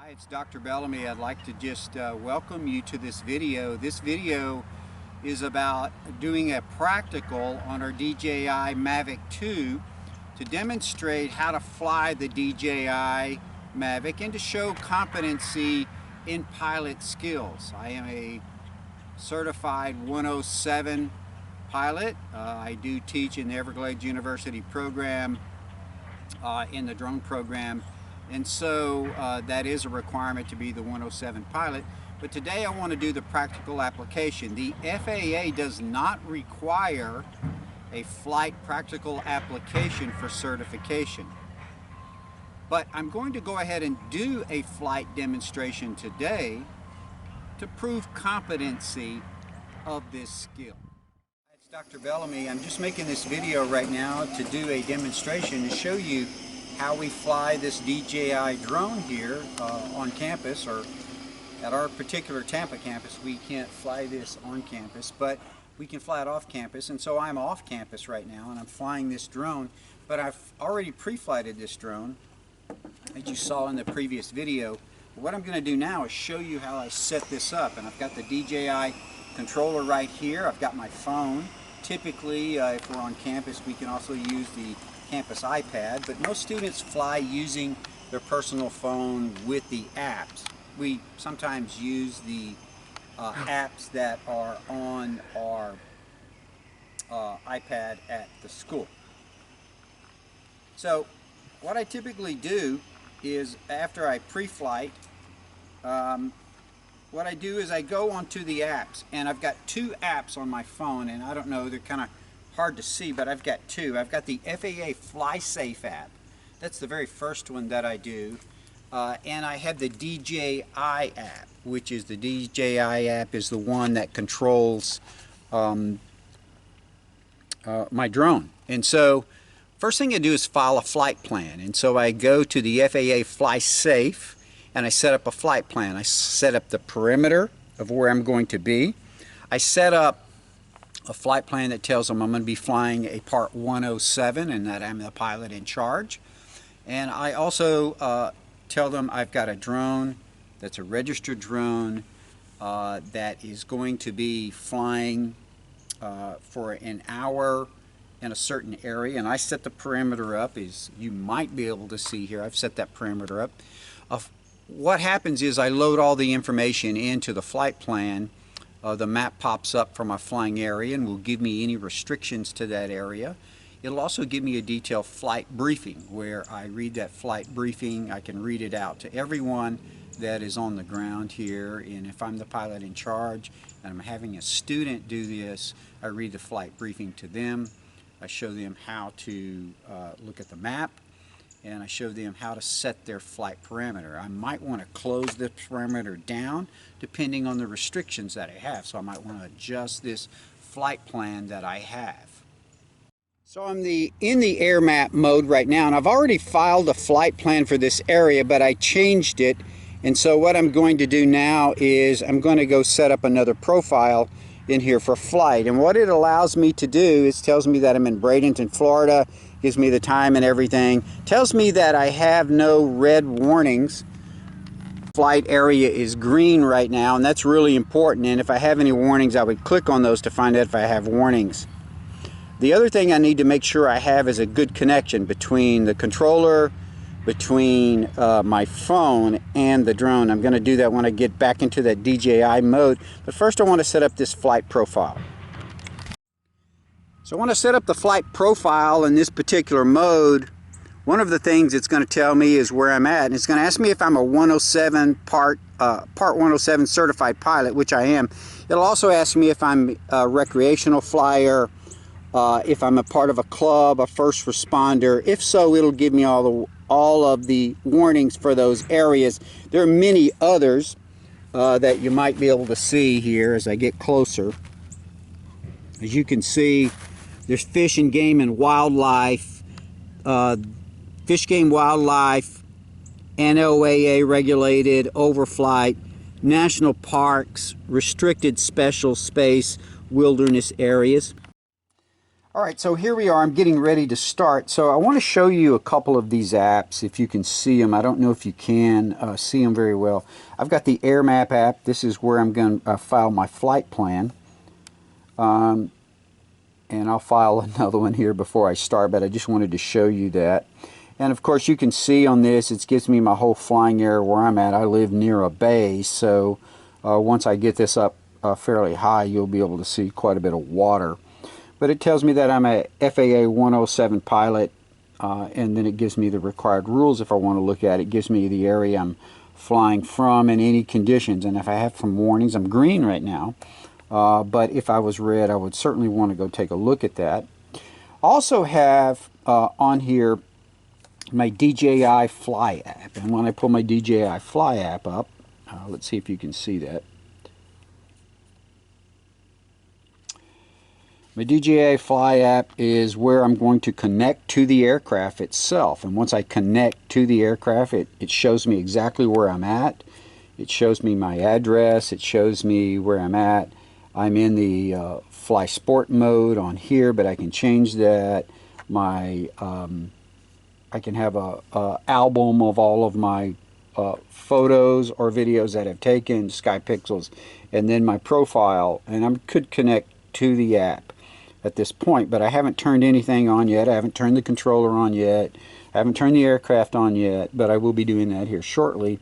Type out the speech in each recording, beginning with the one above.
Hi, it's Dr. Bellamy. I'd like to just welcome you to this video. This video is about doing a practical on our DJI Mavic 2 to demonstrate how to fly the DJI Mavic and to show competency in pilot skills. I am a certified 107 pilot. I do teach in the Everglades University program, in the drone program. And so that is a requirement to be the 107 pilot. But today I want to do the practical application. The FAA does not require a flight practical application for certification. But I'm going to go ahead and do a flight demonstration today to prove competency of this skill. It's Dr. Bellamy. I'm just making this video right now to do a demonstration to show you how we fly this DJI drone here on campus, or at our particular Tampa campus. We can't fly this on campus, but we can fly it off campus. And so I'm off campus right now and I'm flying this drone, but I've already pre-flighted this drone, as you saw in the previous video. What I'm going to do now is show you how I set this up. And I've got the DJI controller right here. I've got my phone. Typically, if we're on campus, we can also use the campus iPad, but most students fly using their personal phone with the apps. We sometimes use the apps that are on our iPad at the school. So what I typically do is, after I pre-flight, what I do is I go onto the apps, and I've got two apps on my phone, and I don't know, they're kind of hard to see, but I've got two. I've got the FAA FlySafe app. That's the very first one that I do. And I have the DJI app, which is the DJI app is the one that controls my drone. And so first thing I do is file a flight plan. And so I go to the FAA FlySafe and I set up a flight plan. I set up the perimeter of where I'm going to be. I set up a flight plan that tells them I'm going to be flying a Part 107 and that I'm the pilot in charge. And I also tell them I've got a drone that's a registered drone that is going to be flying for an hour in a certain area. And I set the perimeter up, as you might be able to see here. I've set that perimeter up. What happens is I load all the information into the flight plan. The map pops up for my flying area and will give me any restrictions to that area. It'll also give me a detailed flight briefing where I read that flight briefing. I can read it out to everyone that is on the ground here, and if I'm the pilot in charge and I'm having a student do this, I read the flight briefing to them. I show them how to look at the map, and I show them how to set their flight parameter. I might want to close this parameter down depending on the restrictions that I have. So I might want to adjust this flight plan that I have. So I'm in the air map mode right now, and I've already filed a flight plan for this area, but I changed it. And so what I'm going to do now is I'm going to go set up another profile in here for flight. And what it allows me to do is tells me that I'm in Bradenton, Florida, gives me the time and everything, tells me that I have no red warnings. Flight area is green right now, and that's really important. And if I have any warnings, I would click on those to find out if I have warnings. The other thing I need to make sure I have is a good connection between the controller, between my phone and the drone. I'm going to do that when I get back into that DJI mode. But first I want to set up this flight profile. So I want to set up the flight profile in this particular mode. One of the things it's going to tell me is where I'm at. And it's going to ask me if I'm a 107 Part 107 certified pilot, which I am. It'll also ask me if I'm a recreational flyer, if I'm a part of a club, a first responder. If so, it'll give me all of the warnings for those areas. There are many others that you might be able to see here as I get closer. As you can see, there's fish and game and wildlife, fish, game, wildlife, NOAA regulated, overflight, national parks, restricted special space, wilderness areas. Alright, so here we are. I'm getting ready to start. So I want to show you a couple of these apps, if you can see them. I don't know if you can see them very well. I've got the Air Map app. This is where I'm going to file my flight plan. And I'll file another one here before I start, but I just wanted to show you that. And of course you can see on this, it gives me my whole flying area where I'm at. I live near a bay, so once I get this up fairly high, you'll be able to see quite a bit of water. But it tells me that I'm a FAA 107 pilot, and then it gives me the required rules if I want to look at it. It gives me the area I'm flying from and any conditions. And if I have some warnings, I'm green right now. But if I was red, I would certainly want to go take a look at that. Also have on here my DJI Fly app. And when I pull my DJI Fly app up, let's see if you can see that. My DJI Fly app is where I'm going to connect to the aircraft itself. And once I connect to the aircraft, it shows me exactly where I'm at. It shows me my address. It shows me where I'm at. I'm in the fly sport mode on here, but I can change that. I can have a album of all of my photos or videos that I've taken, sky pixels, and then my profile. And I could connect to the app at this point, but I haven't turned anything on yet. I haven't turned the controller on yet. I haven't turned the aircraft on yet, but I will be doing that here shortly,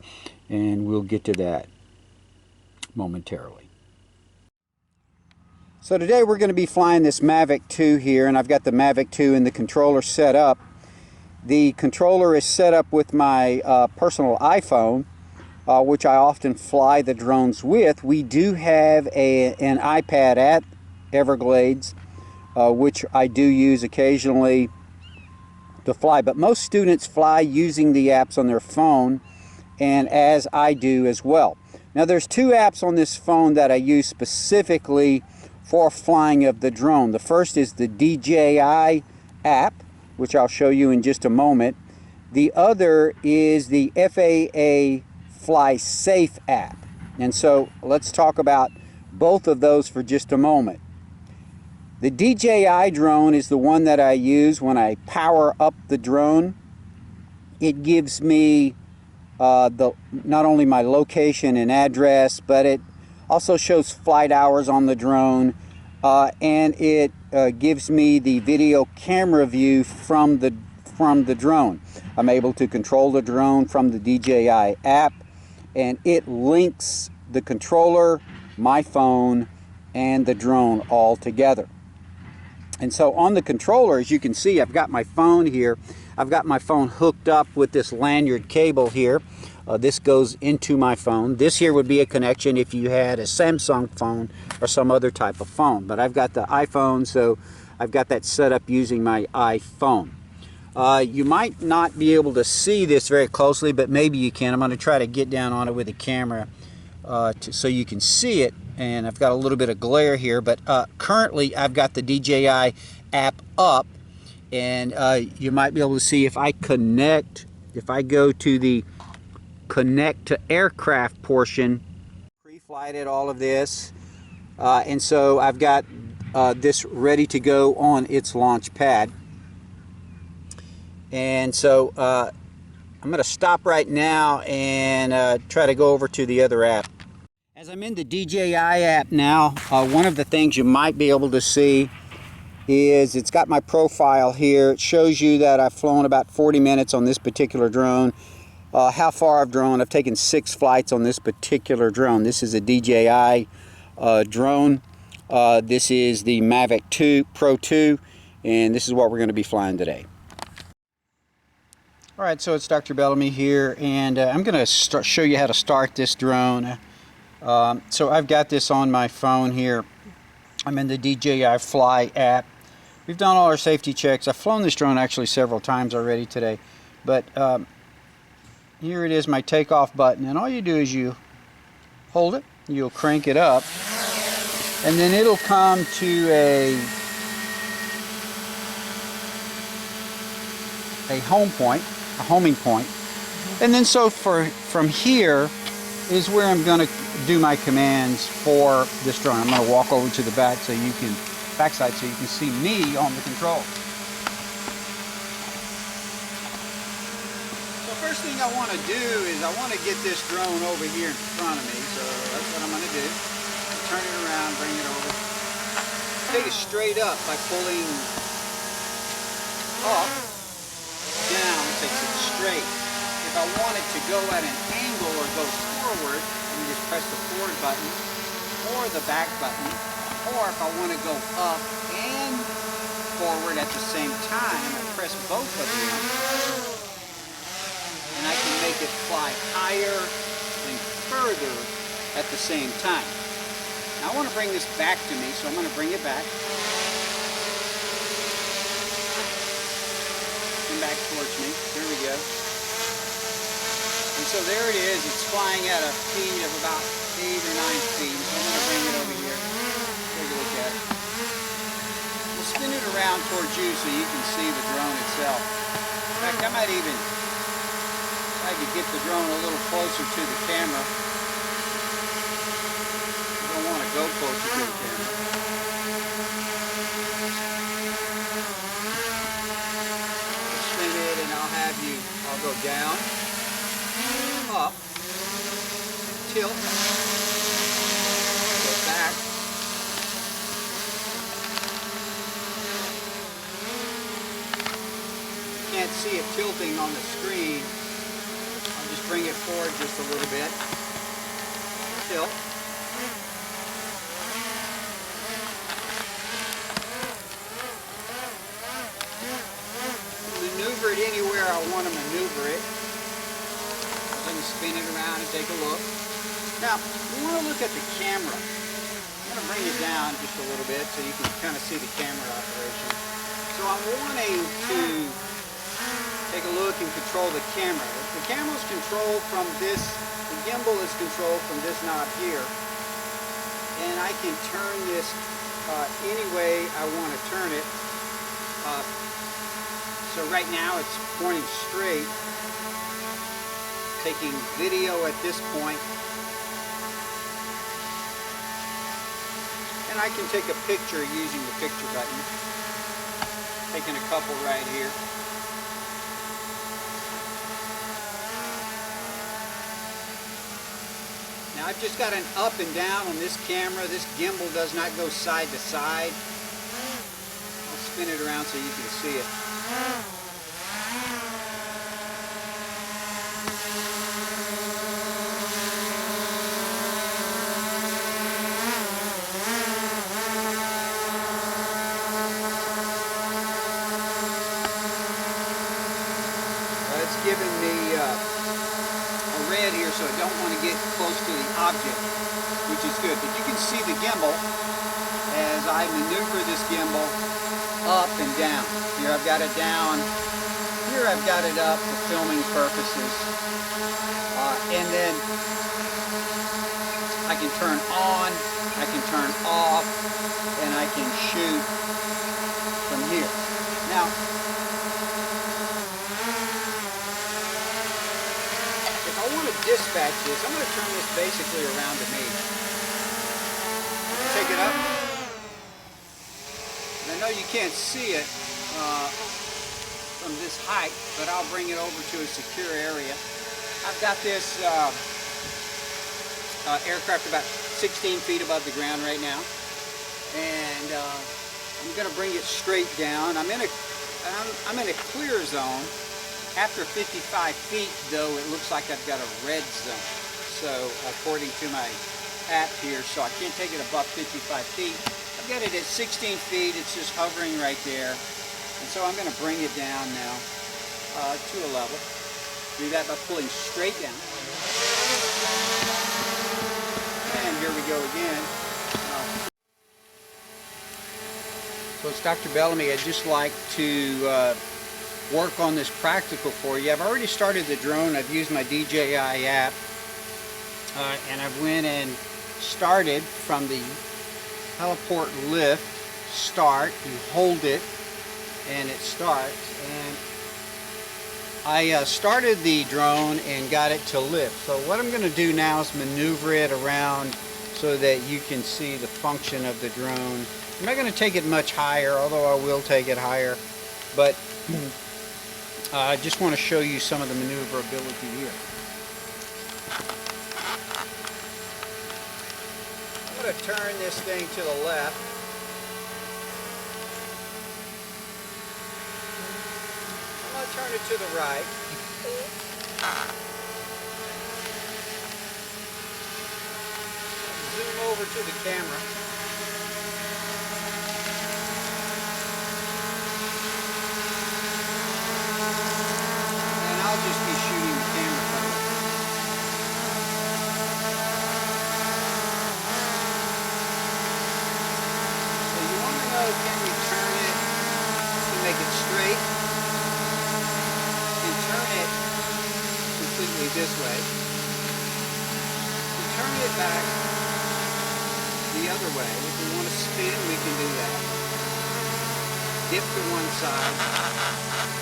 and we'll get to that momentarily. So today we're going to be flying this Mavic 2 here, and I've got the Mavic 2 and the controller set up. The controller is set up with my personal iPhone, which I often fly the drones with. We do have an iPad at Everglades, which I do use occasionally to fly, but most students fly using the apps on their phone, and as I do as well. Now there's two apps on this phone that I use specifically for flying of the drone. The first is the DJI app, which I'll show you in just a moment. The other is the FAA Fly Safe app. And so let's talk about both of those for just a moment. The DJI drone is the one that I use when I power up the drone. It gives me not only my location and address, but it also shows flight hours on the drone, and it gives me the video camera view from the drone. I'm able to control the drone from the DJI app, and it links the controller, my phone, and the drone all together. And so on the controller, as you can see, I've got my phone here. I've got my phone hooked up with this lanyard cable here. This goes into my phone. This here would be a connection if you had a Samsung phone or some other type of phone. But I've got the iPhone, so I've got that set up using my iPhone. You might not be able to see this very closely, but maybe you can. I'm going to try to get down on it with a camera so you can see it. And I've got a little bit of glare here, but currently I've got the DJI app up, and you might be able to see if I connect, if I go to the connect to aircraft portion, pre-flighted all of this, and so I've got this ready to go on its launch pad. And so I'm going to stop right now and try to go over to the other app. As I'm in the DJI app now, one of the things you might be able to see is it's got my profile here. It shows you that I've flown about 40 minutes on this particular drone. How far I've drone. I've taken 6 flights on this particular drone. This is a DJI drone. This is the Mavic 2 Pro 2, and this is what we're going to be flying today. Alright, so it's Dr. Bellamy here, and I'm going to show you how to start this drone. So I've got this on my phone here. I'm in the DJI Fly app. We've done all our safety checks. I've flown this drone actually several times already today, but here it is, my takeoff button, and all you do is you hold it, you'll crank it up, and then it'll come to a home point, a homing point, and then so from here is where I'm going to do my commands for this drone. I'm going to walk over to the back so you can backside so you can see me on the control. So first thing I want to do is I want to get this drone over here in front of me. So that's what I'm going to do. Turn it around, bring it over. Take it straight up by pulling up, down, takes it straight. If I want it to go at an angle or go forward, you just press the forward button or the back button. Or if I want to go up and forward at the same time, I press both of them. And I can make it fly higher and further at the same time. Now I want to bring this back to me, so I'm going to bring it back. Come back towards me. Here we go. And so there it is. It's flying at a speed of about 8 or 9 feet. So I'm going to bring it over here. Take a look at it. We'll spin it around towards you so you can see the drone itself. In fact, I might even try to get the drone a little closer to the camera. You don't want to go closer to the camera. I'll spin it and I'll go down, up, tilt, go back. Can't see it tilting on the screen. I'll just bring it forward just a little bit. Tilt. Maneuver it anywhere I want to maneuver it. I can spin it around and take a look. Now, we want to look at the camera. I'm going to bring it down just a little bit so you can kind of see the camera operation. So I'm wanting to take a look and control the camera. The camera is controlled from this, the gimbal is controlled from this knob here. And I can turn this any way I want to turn it. So right now it's pointing straight, taking video at this point. And I can take a picture using the picture button. Taking a couple right here. Now I've just got an up and down on this camera. This gimbal does not go side to side. I'll spin it around so you can see it. It's giving me a red here, so I don't want to get close to the object, which is good. But you can see the gimbal as I maneuver this gimbal up and down. Here I've got it down. Here I've got it up for filming purposes. And then I can turn on, I can turn off, and I can shoot from here. Now, if I want to dispatch this, I'm going to turn this basically around to me. Take it up. I know you can't see it from this height, but I'll bring it over to a secure area. I've got this aircraft about 16 feet above the ground right now, and I'm going to bring it straight down. I'm in a clear zone. After 55 feet, though, it looks like I've got a red zone. So according to my app here, so I can't take it above 55 feet. I've got it at 16 feet. It's just hovering right there. And so I'm going to bring it down now to a level. Do that by pulling straight down. And here we go again. So it's Dr. Bellamy. I'd just like to work on this practical for you. I've already started the drone. I've used my DJI app. And I went and started from the heliport lift start. You hold it and it starts, and I started the drone and got it to lift. So what I'm going to do now is maneuver it around so that you can see the function of the drone I'm not going to take it much higher, although I will take it higher. But I just want to show you some of the maneuverability here. I'm going to turn this thing to the left. I'm going to turn it to the right. Zoom over to the camera. And I'll just be shooting the camera photo. So you want to know, can we turn it to make it straight? And turn it completely this way. And turn it back the other way. If we want to spin, we can do that. Dip to one side,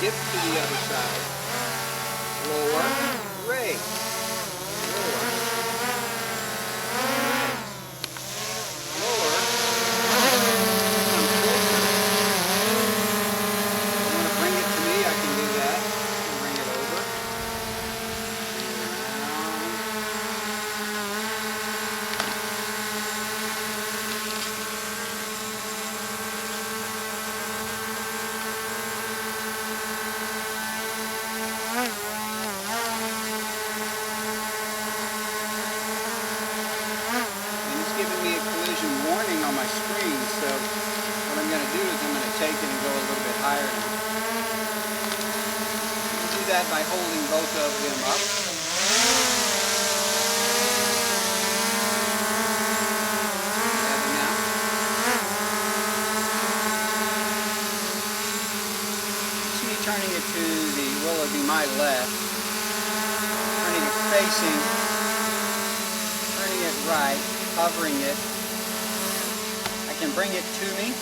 dip to the other side, lower, raise, lower, lower, come closer. If you want to bring it to me, I can do that. Bring it over. Warning on my screen, so what I'm going to do is I'm going to take it and go a little bit higher now. You do that by holding both of them up. Now. See me turning it to the, well, it'll be my left. Turning it facing, turning it right, hovering it. I can bring it to me.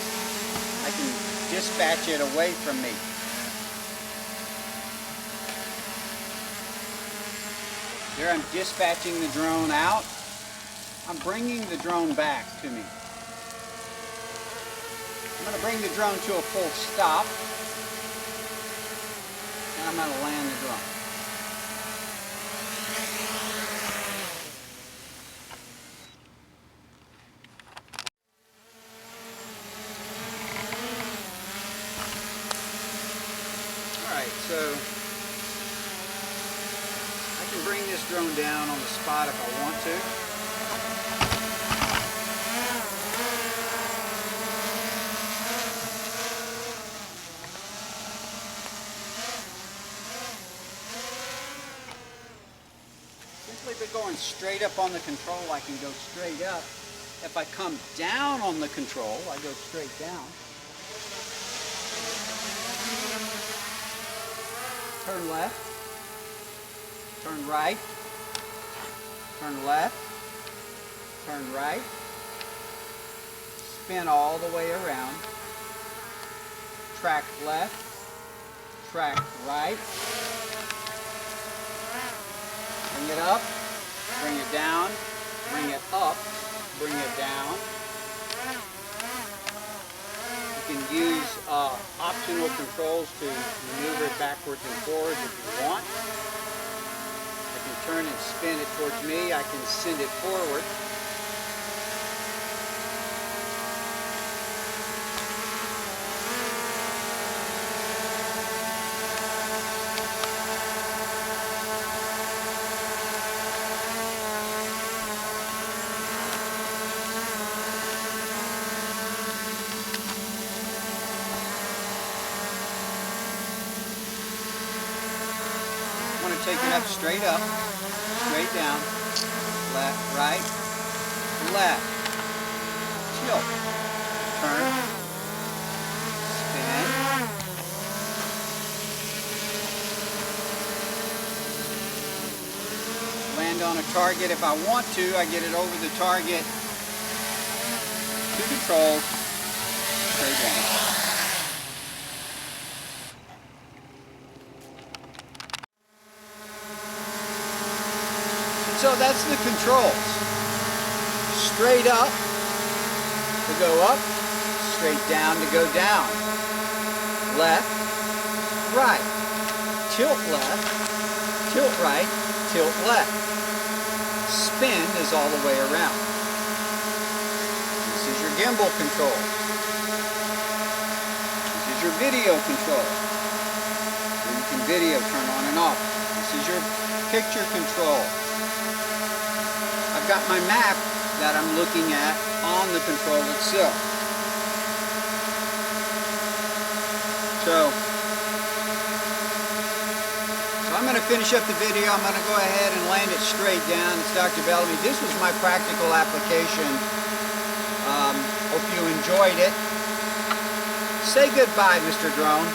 I can dispatch it away from me. There I'm dispatching the drone out. I'm bringing the drone back to me. I'm going to bring the drone to a full stop. And I'm going to land the drone. So I can bring this drone down on the spot if I want to. Simply by going straight up on the control, I can go straight up. If I come down on the control, I go straight down. Turn left, turn right, turn left, turn right, spin all the way around, track left, track right, bring it up, bring it down, bring it up, bring it down. You can use optional controls to maneuver it backwards and forwards if you want. I can turn and spin it towards me. I can send it forward. Take it up, straight down, left, right, left, tilt, turn, spin, land on a target. If I want to, I get it over the target, to control, straight down. So that's the controls. Straight up to go up, straight down to go down. Left, right. Tilt left, tilt right, tilt left. Spin is all the way around. This is your gimbal control. This is your video control. Where you can video turn on and off. This is your picture control. I've got my map that I'm looking at on the control itself. So I'm going to finish up the video. I'm going to go ahead and land it straight down. It's Dr. Bellamy. This was my practical application. Hope you enjoyed it. Say goodbye, Mr. Drone.